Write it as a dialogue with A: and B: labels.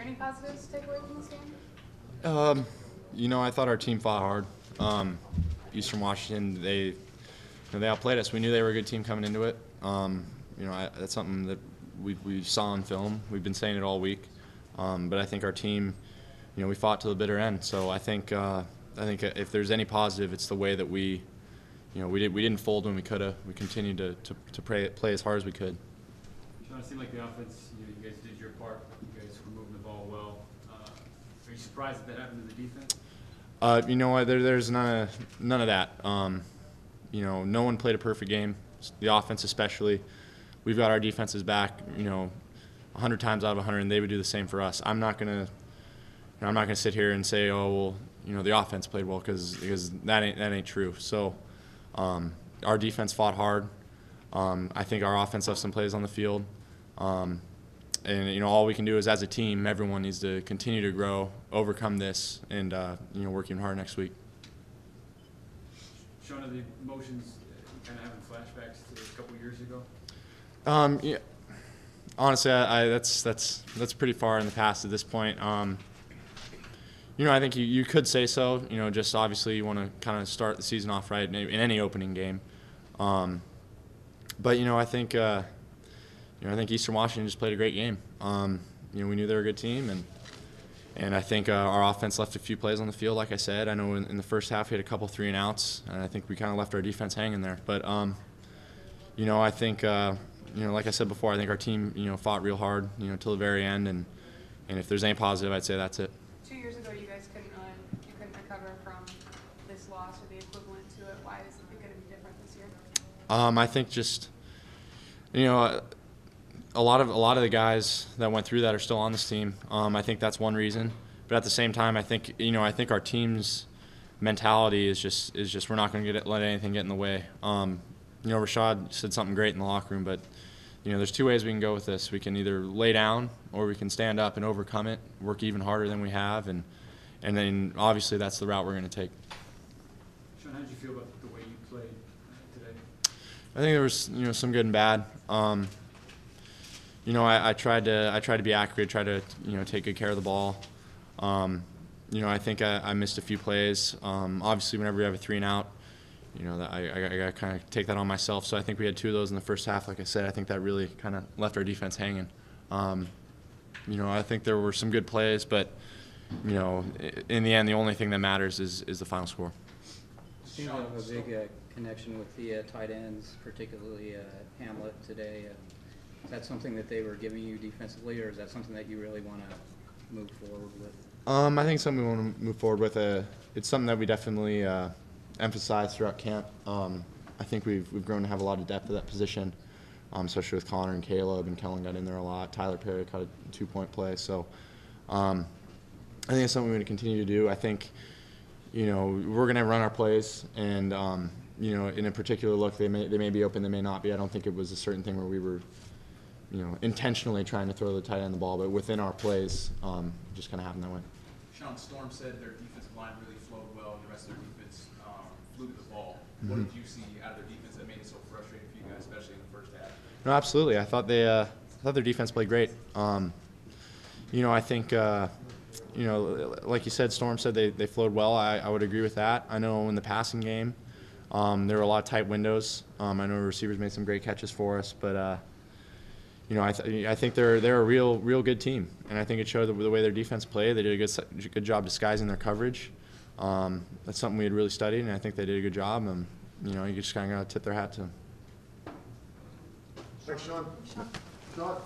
A: any positives to take away from this game?
B: I thought our team fought hard. Eastern Washington, they outplayed us. We knew they were a good team coming into it. That's something that we saw on film. We've been saying it all week. But I think our team, we fought to the bitter end. So I think if there's any positive, it's the way that we didn't fold when we could have. We continued to play as hard as we could.
C: Sean, it seemed like the offense, you guys did your part. You guys were moving the ball well. Are you surprised that happened to the defense?
B: You know what? There's none of that. No one played a perfect game. The offense especially. We've got our defenses back. 100 times out of 100, and they would do the same for us. I'm not gonna sit here and say, oh well, the offense played well because that ain't true. So our defense fought hard. I think our offense left some plays on the field. And all we can do is, as a team, everyone needs to continue to grow, overcome this, and work even harder next week.
C: Sean, are the emotions kind of having flashbacks to a couple years ago?
B: Yeah. Honestly, that's pretty far in the past at this point. I think you could say so. Just obviously you want to kind of start the season off right in any opening game. But I think Eastern Washington just played a great game. We knew they were a good team, and I think our offense left a few plays on the field. Like I said, I know in the first half we had a couple 3-and-outs, and I think we kind of left our defense hanging there. But I think like I said before, I think our team fought real hard till the very end, and if there's any positive, I'd say that's it.
A: 2 years ago, you guys couldn't recover from this loss or the equivalent to it. Why is it going to be different this year?
B: I think just a lot of the guys that went through that are still on this team. I think that's one reason. But at the same time, I think our team's mentality is just we're not going to let anything get in the way. Rashad said something great in the locker room, but there's two ways we can go with this. We can either lay down or we can stand up and overcome it, work even harder than we have, and then obviously that's the route we're going to take.
C: Sean, how did you feel about the way you played today?
B: I think there was some good and bad. I tried to be accurate, try to take good care of the ball. I think I missed a few plays. Obviously, whenever you have a 3-and-out, that I got to kind of take that on myself. So I think we had 2 of those in the first half. Like I said, I think that really kind of left our defense hanging. I think there were some good plays, but in the end, the only thing that matters is the final score.
D: Seems to have a big connection with the tight ends, particularly Hamlet today. Is that something that they were giving you defensively, or is that something that you really want to move forward with?
B: I think it's something we want to move forward with. It's something that we definitely emphasize throughout camp. I think we've grown to have a lot of depth at that position, especially with Connor and Caleb, and Kellen got in there a lot. Tyler Perry caught a 2-point play. So I think it's something we're going to continue to do. I think we're going to run our plays, and in a particular look, they may be open, they may not be. I don't think it was a certain thing where we were intentionally trying to throw the tight end the ball, but within our plays, just kind of happened that way.
E: Sean, Storm said their defensive line really flowed well, and the rest of their defense flew the ball. What did you see out of their defense that made it so frustrating for you guys, especially in the first half?
B: No, absolutely. I thought their defense played great. I think like you said, Storm said they flowed well. I would agree with that. I know in the passing game, there were a lot of tight windows. I know receivers made some great catches for us, but I think they're a real good team, and I think it showed the way their defense played. They did a good job disguising their coverage. That's something we had really studied, and I think they did a good job. And you just kind of got to tip their hat to them.
F: Thanks, Sean. Sean.